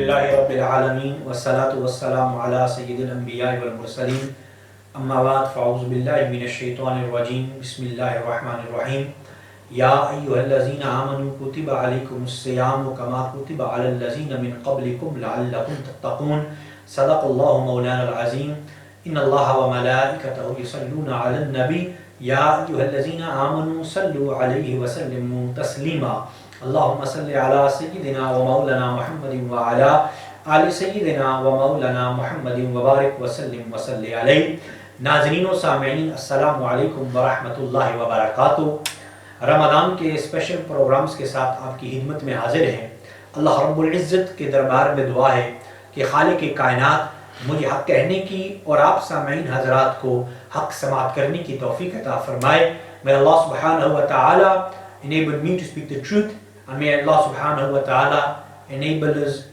Alhamdulillahi Rabbil Alameen Wassalatu wassalamu ala Sayyidil Anbiya wal Mursaleen Amma ba'd fa'udhu billahi minash shaitanir rajim Bismillahir Rahmanir Rahim Ya ayyuhallazina amanu kutiba alaykumus siyamu kama kutiba alal lazina min qablikum la'allakum tattaqun Sadaqallahu mawlana al-azim Inna Allaha wa malaikatahu yusalluna 'alan nabi Ya ayyuhallazina amanu sallu alayhi wa sallimu taslima اللهم صل على سيدنا ومولانا محمد وعلى آل سيدنا ومولانا محمد وبارك وسلم وصلي عليه नाज़रीन व सामईन अस्सलामु अलैकुम व रहमतुल्लाहि व बरकातुहू रमज़ान के स्पेशल प्रोग्राम्स के साथ आपकी खिदमत में हाजिर हैं। अल्लाह रब्बुल इज़्ज़त के दरबार में दुआ है कि खालिक़ कायनात मुझे हक़ कहने की और आप सामईन हज़रात को हक़ समाअत करने की तौफ़ीक़ अता फ़रमाए। May Allah subhanahu wa ta'ala enable me to speak the truth, and may Allah subhanahu wa ta'ala enable us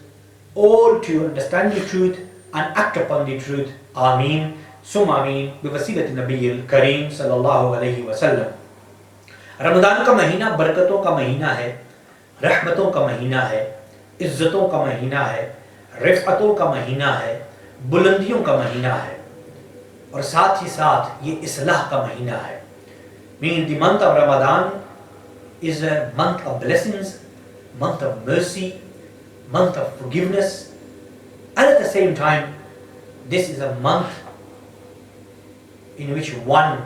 all to understand the truth and act upon the truth. Ameen. Summa ameen. Bivasilat Nabiyil Kareem sallallahu alayhi wa sallam. Ramzan का महीना बरकतों का महीना है, रहमतों का महीना है, इज़्ज़तों का महीना है, रिफ़अतों का महीना है, बुलंदियों का महीना है और साथ ही साथ ये इस्लाह का महीना है। Meaning the month of Ramadan is a month of blessings, month of mercy, month of forgiveness, and at the same time this is a month in which one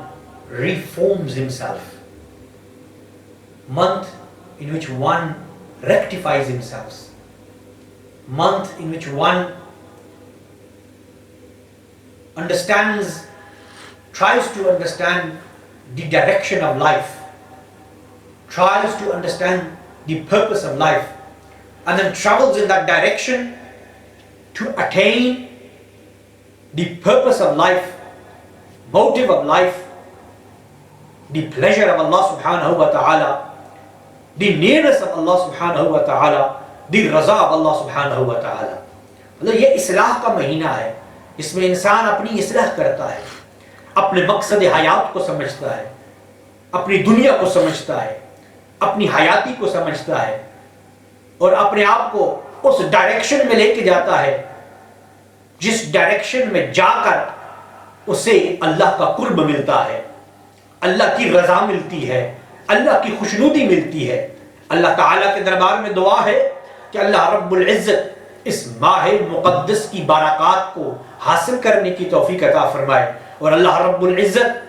reforms himself, month in which one rectifies himself, month in which one tries to understand the direction of life, tries to understand the purpose of life, and then travels in that direction to attain the purpose of life, motive of life, the pleasure of Allah subhanahu wa ta'ala, the nearness of Allah subhanahu wa ta'ala, the raza of Allah subhanahu wa ta'ala. मतलब ये इस्लाह का महीना है, इसमें इंसान अपनी इस्लाह करता है, अपने मकसद हयात को समझता है, अपनी दुनिया को समझता है, अपनी हयाती को समझता है और अपने आप को उस डायरेक्शन में लेके जाता है जिस डायरेक्शन में जाकर उसे अल्लाह का कुर्ब मिलता है, अल्लाह की रज़ा मिलती है, अल्लाह की खुशनुदी मिलती है। अल्लाह ताला के दरबार में दुआ है कि अल्लाह रब्बुल इज़्ज़त इस माह मुक़द्दस की बरक़ात को हासिल करने की तौफ़ीक़ अता फ़रमाए और अल्लाह रब्बुल इज़्ज़त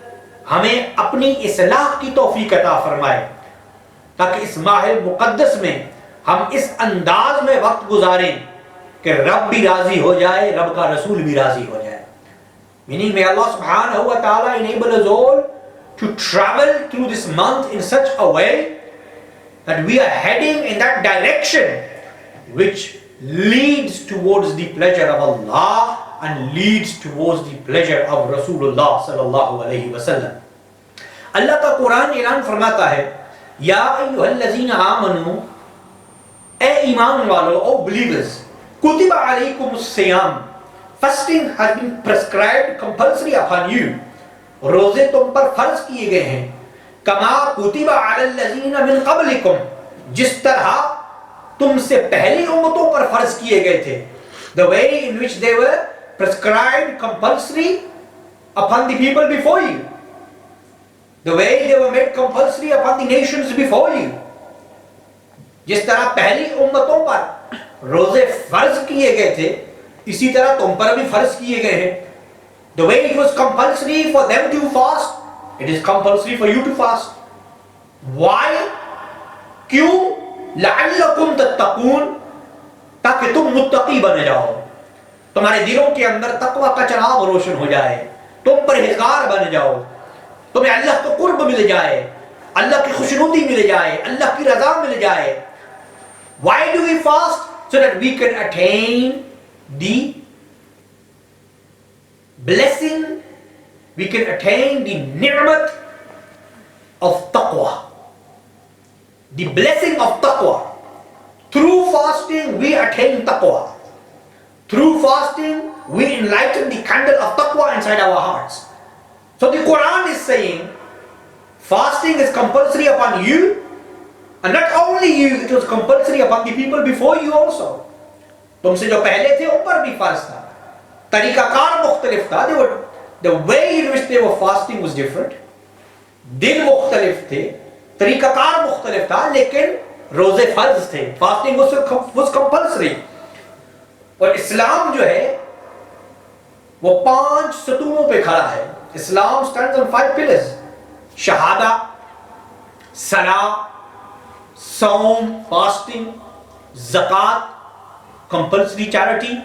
हमें अपनी इस्लाह की तौफ़ीक़ अता फ़रमाए ताकि इस माह मुक़द्दस में हम इस अंदाज में वक्त गुजारें कि रब भी राज़ी हो जाए, रब का रसूल भी राज़ी हो जाए। Meaning, may Allah subhanahu wa ta'ala enable us all to travel through this month in such a way that we are heading in that direction which leads towards the pleasure of Allah and leads towards the pleasure of Rasulullah sallallahu alayhi wa sallam. Allah का कुरान ऐलान फरमाता है, या अय्युहल्लज़ीना आमनू, ए ईमान वालों, O believers, कुतिबा अलैकुमुस सियाम, fasting has been prescribed compulsory upon you, रोजे तुम पर फर्ज किए गए हैं, कमा कुतिबा अलल्लज़ीना मिन क़ब्लिकुम, जिस तरह तुमसे पहली उम्मतों पर फर्ज किए गए थे, the way in which they were prescribed compulsory upon the people before you, the way they were made compulsory upon the nations before you. जिस तरह पहली उम्मतों पर रोजे फर्ज किए गए थे, इसी तरह तुम पर भी फर्ज किए गए हैं. The way it was compulsory for them to fast, it is compulsory for you to fast. Why? क्यों? लअल्लकुम तत्तकून, ताकि तुम मुत्तकी बन जाओ, तुम्हारे दिलों के अंदर तकवा का चिराग रोशन हो जाए, तुम परहेज़गार बन जाओ, तुम्हें अल्लाह का कुर्ब मिल जाए, अल्लाह की खुशनुदी मिल जाए, अल्लाह की रज़ा मिल जाए. Why do we fast? So that we can attain the blessing, we can attain the ni'mat of taqwa, the blessing of taqwa. Through fasting we attain taqwa. Through fasting we enlighten the candle of taqwa inside our hearts. So the Quran is saying fasting is compulsory upon you, and not only you, it was compulsory upon the people before you also. तुमसे जो पहले थे उन पर भी फर्ज था, तरीकाकार मुख्तलिफ था, the way in which they were fasting was different, दिन मुख्तलिफ थे, तरीकाकार मुख्तलिफ था, लेकिन रोजे फर्ज थे, फास्टिंग was compulsory। और इस्लाम जो है वो 5 सतूनों पे खड़ा है। इस्लाम stands on 5 pillars: शहादा, सला, सौम फास्टिंग, ज़कात कंपल्सरी चैरिटी,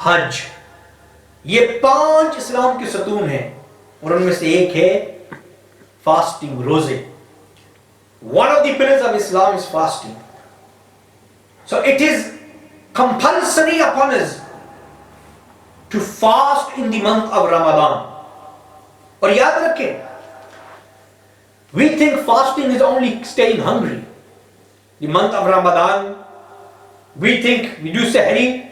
हज। ये 5 इस्लाम के सतून हैं और उनमें से एक है फास्टिंग, रोजे। One of the pillars of Islam is fasting. So it is compulsory upon us to fast in the month of Ramadan. और याद रखें, we think fasting is only staying hungry. The month of Ramadan, we think we do sahri.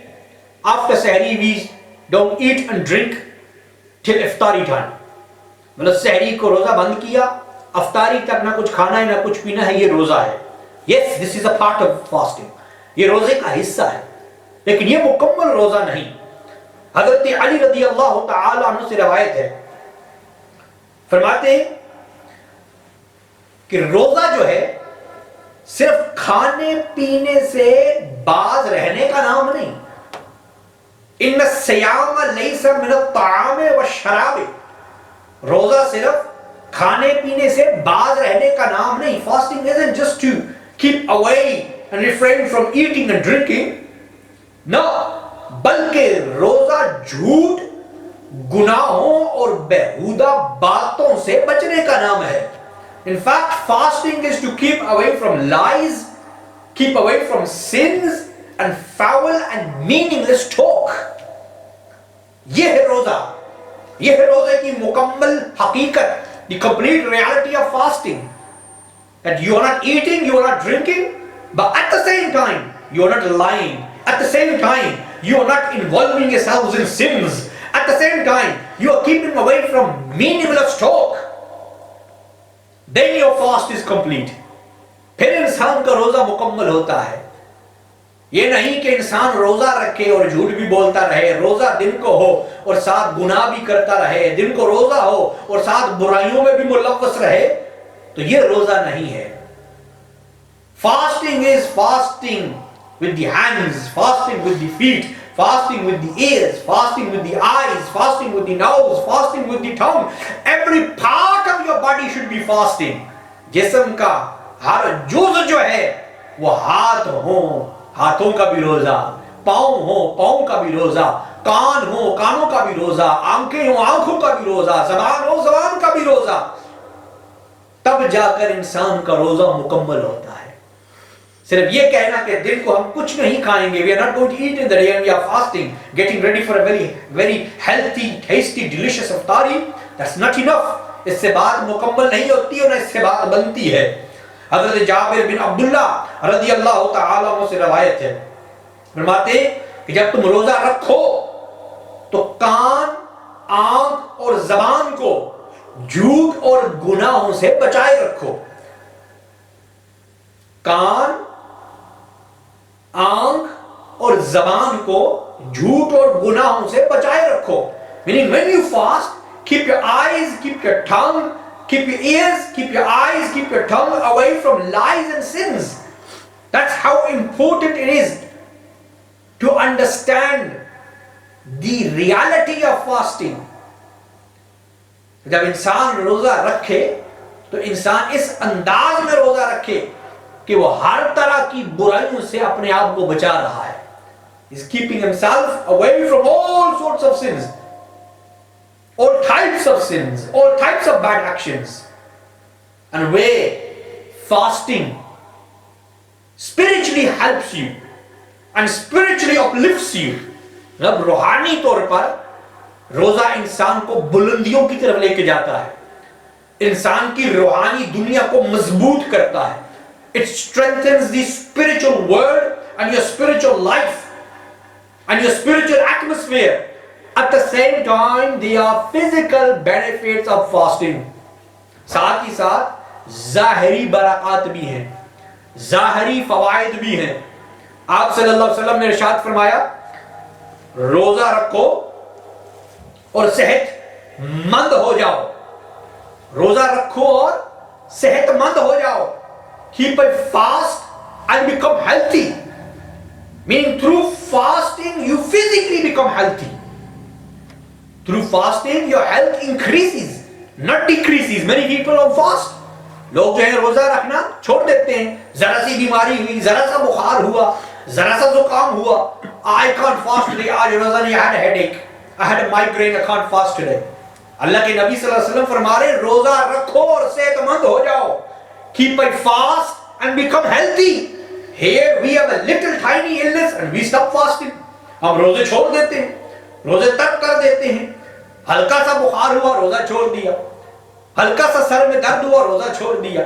After sahri, we don't eat and drink till iftari time. मतलब सहरी को रोजा बंद किया, अफ्तारी तक ना कुछ खाना है ना कुछ पीना है, ये रोजा है। Yes, this is a part of fasting. ये रोजे का हिस्सा है, लेकिन ये मुकम्मल रोजा नहीं। हजरत अली रज़ी अल्लाह तआला अन्हु से रवायत है, फरमाते हैं कि रोजा जो है सिर्फ खाने पीने से बाज रहने का नाम नहीं। इन्न सियाम लैसा मिन अत्ताम व शराब, रोजा सिर्फ खाने पीने से बाज रहने का नाम नहीं। Fasting isn't just to keep away and refrain from eating and drinking. No, बल्कि रोजा झूठ, गुनाहों और बेहुदा बातों से बचने का नाम है। In fact, fasting is to keep away from lies, keep away from sins and foul and meaningless talk. यह है रोजा, यह है रोजे की मुकम्मल हकीकत, the complete reality of fasting. That you are not eating, you are not drinking, but at the same time, you are not lying. At the same time, you are not involving yourselves in sins. At the same time, you are keeping away from meaningless talk. Then your fast is complete. फिर इंसान का रोजा मुकम्मल होता है। ये नहीं कि इंसान रोजा रखे और झूठ भी बोलता रहे, रोजा दिन को हो और साथ गुनाह भी करता रहे, दिन को रोजा हो और साथ बुराइयों में भी मुलव्वस रहे, तो ये रोजा नहीं है। Fasting is fasting with the hands, fasting with the feet, fasting with the ears, fasting with the eyes, fasting with the nose, fasting with the tongue. Every part of your body should be fasting. जिस्म का हर जुज़ जो है वो हाथ हो, हाथों का भी रोजा, पाँव हो, पाँव का भी रोजा, कान हो, कानों का भी रोजा, आंखें हो, आंखों का भी रोजा, ज़बान हो, ज़बान का भी रोजा, तब जाकर इंसान का रोजा मुकम्मल होता है। सिर्फ ये कहना कि दिन को हम कुछ नहीं खाएंगे, we are not going to eat in the day and we are fasting, getting ready for a very healthy, tasty, delicious iftari, that's not enough। इससे बात मुकम्मल नहीं होती और ना इससे बात बनती है। हज़रत जाबिर बिन अब्दुल्ला रज़ी अल्लाह तआला अन्हु से रवायत है, फरमाते कि जब तुम रोजा रखो तो कान, आंख और जबान को झूठ और गुनाहों से बचाए रखो। कान, आंख और जबान को झूठ और गुनाहों से बचाए रखो। Meaning when you fast, keep your eyes, keep your tongue, keep your ears, keep your eyes, keep your tongue away from lies and sins. That's how important it is to understand the reality of fasting. जब इंसान रोजा रखे तो इंसान इस अंदाज में रोजा रखे कि वो हर तरह की बुराइयों से अपने आप को बचा रहा है। He's keeping himself away from all sorts of sins, all types of sins, all types of bad actions. And where fasting spiritually helps you and spiritually uplifts you, मतलब रूहानी तौर पर रोजा इंसान को बुलंदियों की तरफ लेके जाता है, इंसान की रूहानी दुनिया को मजबूत करता है। It strengthens the spiritual world and your spiritual life and your spiritual atmosphere. At the same time, there are physical benefits of fasting. साथ ही साथ ज़ाहिरी बरक़ात भी हैं, ज़ाहिरी फ़वाइद भी हैं। आप सल्लल्लाहु अलैहि वसल्लम ने इरशाद फरमाया, रोजा रखो और सेहतमंद हो जाओ। रोजा रखो और सेहतमंद हो जाओ। Keep a fast and become healthy. Meaning through fasting you physically become healthy. Through fasting your health increases, not decreases. Many people on fast, लोग जो है रोजा रखना छोड़ देते हैं। जरा सी बीमारी हुई, जरा सा बुखार हुआ, जरा सा जुकाम हुआ, I can't fast today. आज रोजा नहीं, I had a headache, I had a migraine, I can't fast today. अल्लाह के नबी सल्लल्लाहु अलैहि वसल्लम फरमा रहे, रोजा रखो और सेहतमंद हो जाओ। Keep a fast and become healthy. Here we have a little tiny illness and we stop fasting. हम रोजे छोड़ देते हैं, रोजे तर्क कर देते हैं। हल्का सा बुखार हुआ, रोजा छोड़ दिया। हल्का सा सर में दर्द हुआ, रोजा छोड़ दिया।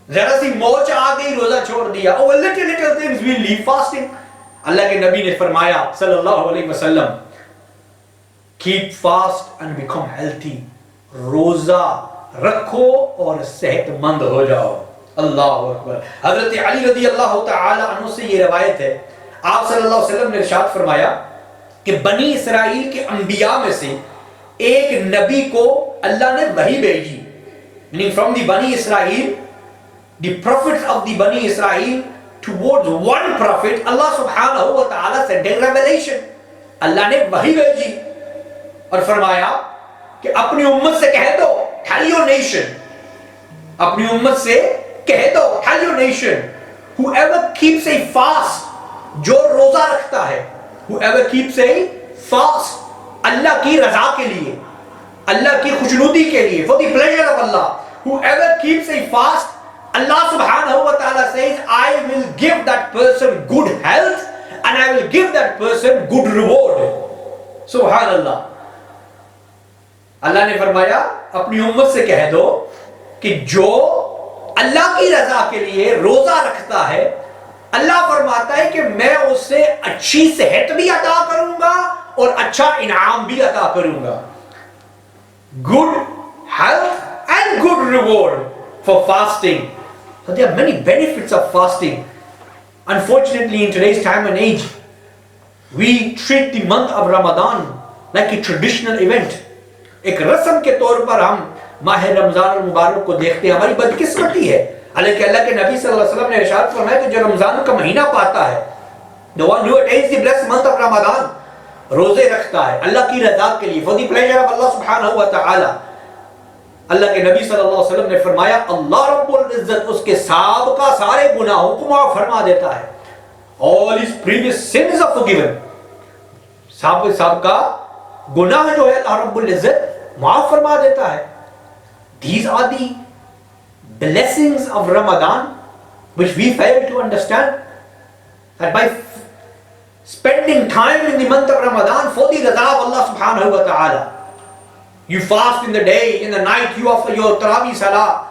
जरा सी मोच आ गई, रोजा छोड़ दिया। Oh, little things we leave fasting. अल्लाह के नबी ने फरमाया सल्लल्लाहु अलैहि वसल्लम, keep fast and become healthy. रोजा रखो और सेहतमंद हो जाओ। अल्लाहु अकबर। हजरत अली रज़ी अल्लाह तआला अन्हु से ये रवायत है, आप सल्लल्लाहु अलैहि वसल्लम ने इरशाद फरमाया कि बनी इसराइल के अंबिया में से एक नबी को अल्लाह ने वही भेजी। मीनिंग फ्रॉम द बनी Israel, the profits of the बनी इसराइल टुवर्ड्स वन प्रॉफिट, अल्लाह सुब्हानहू व तआला सेंड ए रेवलेशन। अल्लाह ने वही भेजी और फरमाया कि अपनी उम्मत से कह दो, टेल योर नेशन, अपनी उम्मत से कह दो, tell your nation, whoever keeps a fast, जो रोजा रखता है, whoever keeps a fast, अल्लाह की रजा के लिए, अल्लाह की खुशनुदी के लिए, for the pleasure of Allah, whoever keeps a fast, Allah subhanahu wa ta'ala says, I will give that person good health and I will give that person good reward. Subhanallah. अल्लाह ने फरमाया अपनी उम्मत से कह दो कि जो अल्लाह की रजा के लिए रोजा रखता है, अल्लाह फरमाता है कि मैं उससे अच्छी सेहत भी अता करूंगा और अच्छा इनाम भी अता करूंगा। Good health and good reward for fasting. So there are many benefits of fasting. Unfortunately, in today's time and age, we treat the month of Ramadan like a traditional event. एक रस्म के तौर पर हम माह रमजान मुबारक को देखते हैं। हमारी बदकिस्मती है, हालांकि अल्लाह के नबी सल्लल्लाहु अलैहि वसल्लम ने इरशाद फरमाया कि जो रमजान का महीना पाता है, the one who attains the blessed month of Ramadan, रोजे रखता है अल्लाह की रजा के लिए, for the pleasure of Allah subhanahu wa ta'ala। अल्लाह के नबी सल्लल्लाहु अलैहि वसल्लम ने फरमाया अल्लाह रब्बुल इज्जत उसके साबिक़ा सारे गुनाहों को माफ फरमा देता है। All his previous sins are forgiven। साबिक़ा गुनाह जो है अल्लाह रब्बुल इज्जत माफ फरमा देता है। These are the blessings of Ramadan which we fail to understand, that by spending time in the month of Ramadan for the rida of Allah subhanahu wa ta'ala, you fast in the day, in the night you offer your Tarawih salah,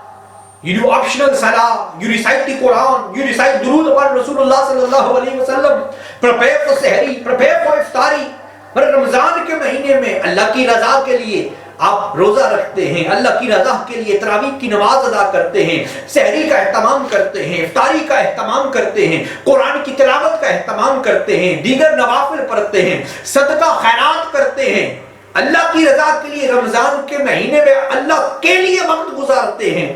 you do optional salah, you recite the Quran, you recite durood upon Rasulullah sallallahu alaihi wasallam, prepare for sehri, prepare for iftari। पर रमजान के महीने में अल्लाह की रजा के लिए आप रोजा रखते हैं, अल्लाह की रजा के लिए तरावीह की नमाज अदा करते हैं, सहरी का एहतमाम करते हैं, इफ्तारी का एहतमाम करते हैं, कुरान की तिलावत का एहतमाम करते हैं, दीगर नवाफिल पढ़ते हैं, सदका खैरात करते हैं, अल्लाह की रजा के लिए रमजान के महीने में अल्लाह के लिए वक्त गुजारते हैं।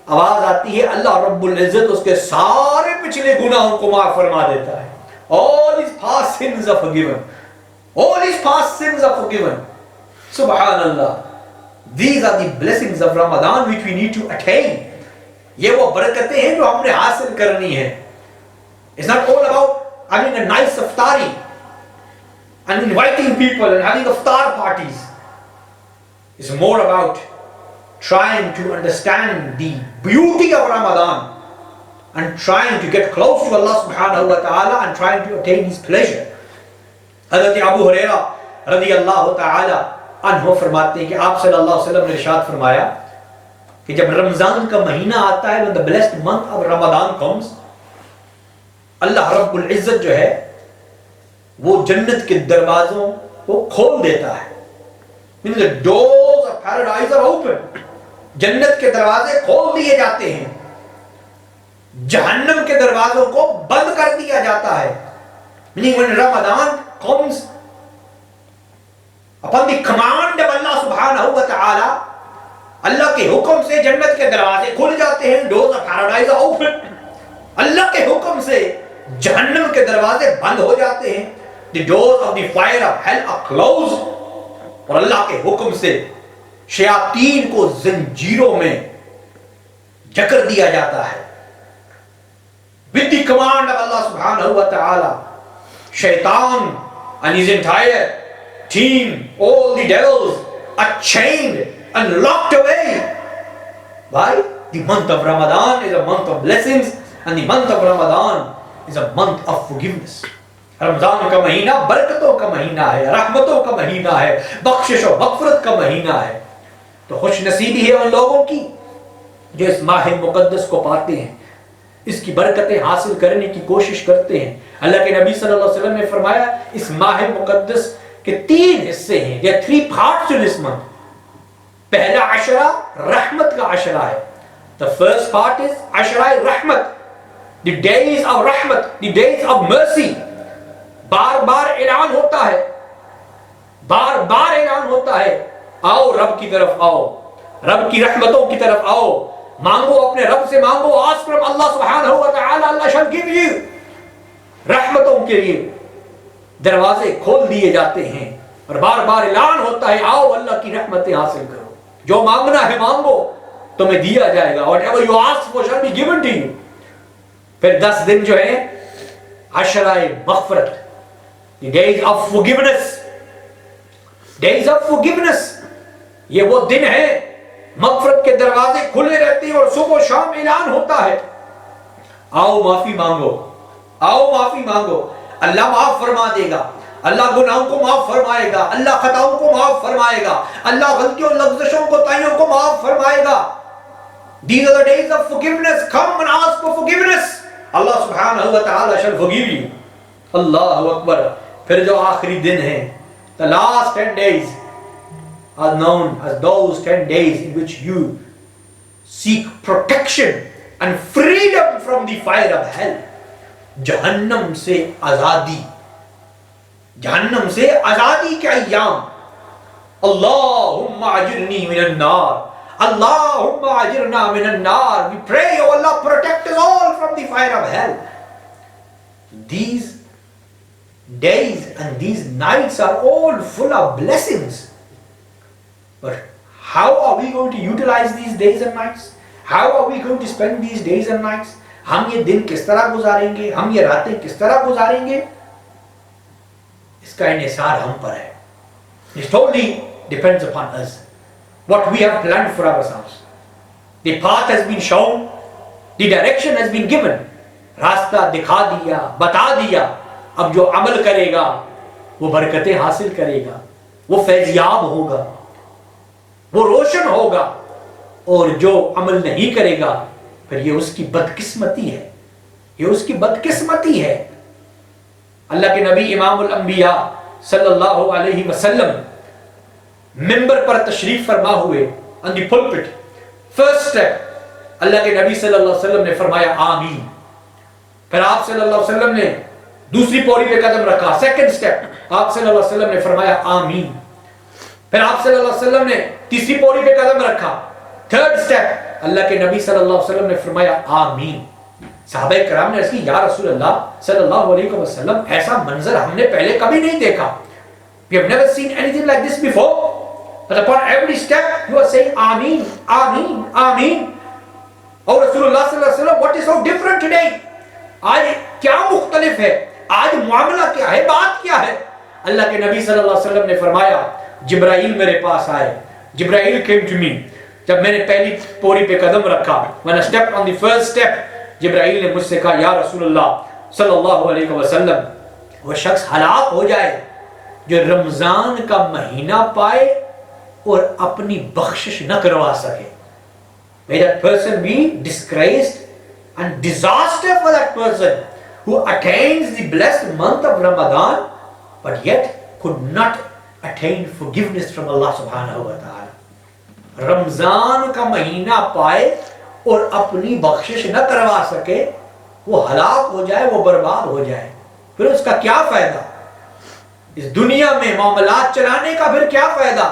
आवाज आती है अल्लाह रब्बुल इज्जत उसके सारे पिछले गुनाहों को माफ फरमा देता है। All his past sins are forgiven. All his past sins are forgiven. Subhanallah. These are the blessings of Ramadan which we need to attain. ये वो बरकतें हैं जो हमने हासिल करनी है। It's not all about having a nice iftari and inviting people and having iftar parties. It's more about trying to understand the beauty of Ramadan and trying to get close to Allah subhanahu wa ta'ala and trying to attain His pleasure. हज़रत अबू हुरैरा रज़ी अल्लाह तआला अन्हु फरमाते हैं कि आप सल्लल्लाहु अलैहि वसल्लम ने इरशाद फरमाया कि जब रमजान का महीना आता है, when the blessed month of Ramadan comes, अल्लाह रब्बुल इज्जत जो है वो जन्नत के दरवाजों को खोल देता है। Meaning the doors of paradise are open. जन्नत के दरवाजे खोल दिए जाते हैं। जहन्नम के दरवाजों को बंद कर दिया जाता है। Meaning when Ramadan comes upon the command of Allah subhanahu wa ta'ala, अल्लाह के हुक्म से जन्नत के दरवाजे खुल जाते हैं, doors of paradise are open। अल्लाह के हुक्म से जहन्नम के दरवाजे बंद हो जाते हैं, the doors of the fire of hell are closed। और अल्लाह के हुक्म से शयातीन को जंजीरों में जकड़ दिया जाता है। With the command of Allah subhanahu wa ta'ala, Shaitan and his entire team, all the devils are chained and locked away. Why? The month of Ramadan is a month of blessings and the month of Ramadan is a month of forgiveness. Ramzan का महीना बरकतों का महीना है, रहमतों का महीना है, बख्शिश और मग़फ़िरत का महीना है। तो खुश नसीबी है उन लोगों की जो इस माह मुक़द्दस को पाते हैं, इसकी बरकतें हासिल करने की कोशिश करते हैं। अल्लाह के नबी सल्लल्लाहु अलैहि वसल्लम ने फरमाया इस माह मुक़द्दस के 3 हिस्से हैं, या 3 parts in this month। पहला अशरा रहमत का अशरा है। The first part is Ashara रहमत, the days of रहमत, the days of mercy। बार बार ऐलान होता है, बार बार ऐलान होता है, आओ रब की तरफ आओ, रब की रहमतों की तरफ आओ, मांगो अपने रब से मांगो। आस्क फ्रॉम अल्लाह सुब्हानहू व तआला, अल्लाह शैल गिव यू। रहमतों के लिए दरवाजे खोल दिए जाते हैं और बार बार ऐलान होता है आओ अल्लाह की रहमतें हासिल करो, जो मांगना है मांगो तुम्हें दिया जाएगा। Whatever you ask for shall be given to you. फिर 10 दिन जो है अशराए मग़फ़िरत, the days of forgiveness, days of forgiveness। ये वो दिन है मग़फ़िरत के दरवाजे खुले रहते हैं और सुबह शाम ऐलान होता है आओ माफी मांगो, आओ माफी मांगो, अल्लाह माफ फरमा देगा, अल्लाह गुनाहों को माफ फरमाएगा, अल्लाह खताओं को माफ फरमाएगा, अल्लाह गलतियों लग़्ज़िशों को ताइयों को माफ फरमाएगा। These are the days of forgiveness। Come and ask for forgiveness। Allah subhanahu wa ta'ala shall forgive you। अल्लाहु अकबर। फिर जो आखिरी दिन है, the last 10 days are known as those 10 days in which you seek protection and freedom from the fire of hell। जहन्नम से आजादी, जहन्नम से आजादी के अय्याम। अल्लाहुम्मा अजिरनी मिनन नार, अल्लाहुम्मा अजिरना मिनन नार। We pray, oh Allah, protect us all from the fire of hell। These days and these nights are all full of blessings, but how are we going to utilize these days and nights? How are we going to spend these days and nights? हम ये दिन किस तरह गुजारेंगे, हम ये रातें किस तरह गुजारेंगे, इसका इन्हिसार हम पर है। It totally depends upon us, what we have planned for ourselves। The path has been shown, the direction has been given। रास्ता दिखा दिया, बता दिया। अब जो अमल करेगा वो बरकतें हासिल करेगा, वो फैज़याब होगा, वो रोशन होगा। और जो अमल नहीं करेगा फिर ये उसकी बदकिस्मती है, ये उसकी बदकिस्मती है। अल्लाह के नबी इमामुल अंबिया सल्लल्लाहु अलैहि वसल्लम मिंबर पर तशरीफ फरमा हुए, on the pulpit. First step Allah के नबी सल्लल्लाहु अलैहि वसल्लम ने फरमाया आमीन। फिर आप सल्लल्लाहु अलैहि वसल्लम ने दूसरी पौड़ी पे कदम रखा, सेकंड स्टेप आप सल्लल्लाहु अलैहि वसल्लम ने फरमाया आमीन। फिर आप सल्लल्लाहु अलैहि वसल्लम ने तीसरी पौड़ी पे कदम रखा, थर्ड स्टेप अल्लाह के नबी सल्लल्लाहु अलैहि वसल्लम ने फरमाया आमीन। सहाबा किराम ने अर्ज़ की या रसूल अल्लाह सल्लल्लाहु अलैहि वसल्लम, ऐसा मंजर हमने पहले कभी नहीं देखा। We have never seen anything like this before, but upon every step you are saying आमीन आमीन आमीन। और रसूलुल्लाह सल्लल्लाहु अलैहि वसल्लम, what is so different today? आज क्या मुख्तलिफ है, आज मामला क्या है, बात क्या है? अल्लाह के नबी सल्लल्लाहु अलैहि वसल्लम ने फरमाया जिब्राइल मेरे पास आए, जिब्राइल came to me। जब मैंने पहली पौड़ी पे कदम रखा, when I stepped on the first step, जिब्राइल ने मुझसे कहा या रसूलुल्लाह सल्लल्लाहु अलैहि वसल्लम, वो शख्स हलाक हो जाए जो रमजान का महीना पाए और अपनी बख्शिश न करवा सके। May that person be disgraced and disaster for that person who attains the blessed month of Ramadan but yet could not attain forgiveness from Allah subhanahu wa ta'ala। Ramzan का महीना पाए और अपनी बख्शिश न करवा सके, वो हलाक हो जाए, वो बर्बाद हो जाए, फिर उसका क्या फायदा? इस दुनिया में मामलात चलाने का फिर क्या फायदा?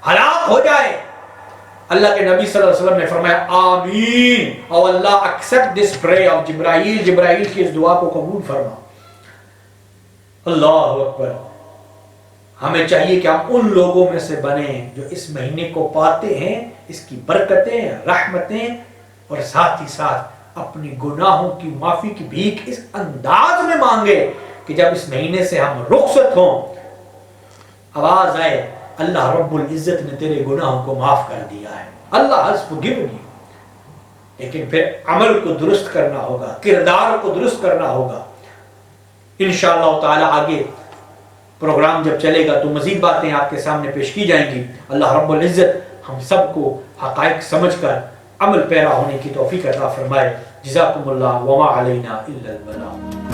हलाक हो जाए। अल्लाह के नबी सल्लल्लाहु अलैहि वसल्लम ने फरमाया आमीन, और अल्लाह एक्सेप्ट दिस प्रेयर ऑफ जिब्राइल, जिब्राइल की इस दुआ को कबूल फरमा। अल्लाह अकबर। हमें चाहिए कि हम उन लोगों में से बने जो इस महीने को पाते हैं, इसकी बरकतें, रहमतें, और साथ ही साथ अपनी गुनाहों की माफी की भीख इस अंदाज में मांगे कि जब इस महीने से हम रुखसत हों, आवाज आए अल्लाह रब्बुल इज्जत ने तेरे गुनाहों को माफ कर दिया है, अल्लाह हैज फॉरगिवन यू। लेकिन फिर अमल को दुरुस्त करना होगा, किरदार को दुरुस्त करना होगा। इंशाअल्लाह ताला आगे प्रोग्राम जब चलेगा तो मजीद बातें आपके सामने पेश की जाएंगी। अल्लाह रब्बुल इज्जत हम सबको हकाइक समझकर अमल पैरा होने की तौफीक अता फरमाए। जज़ाकुमुल्लाह व मा अलैना इल्लल बलाग।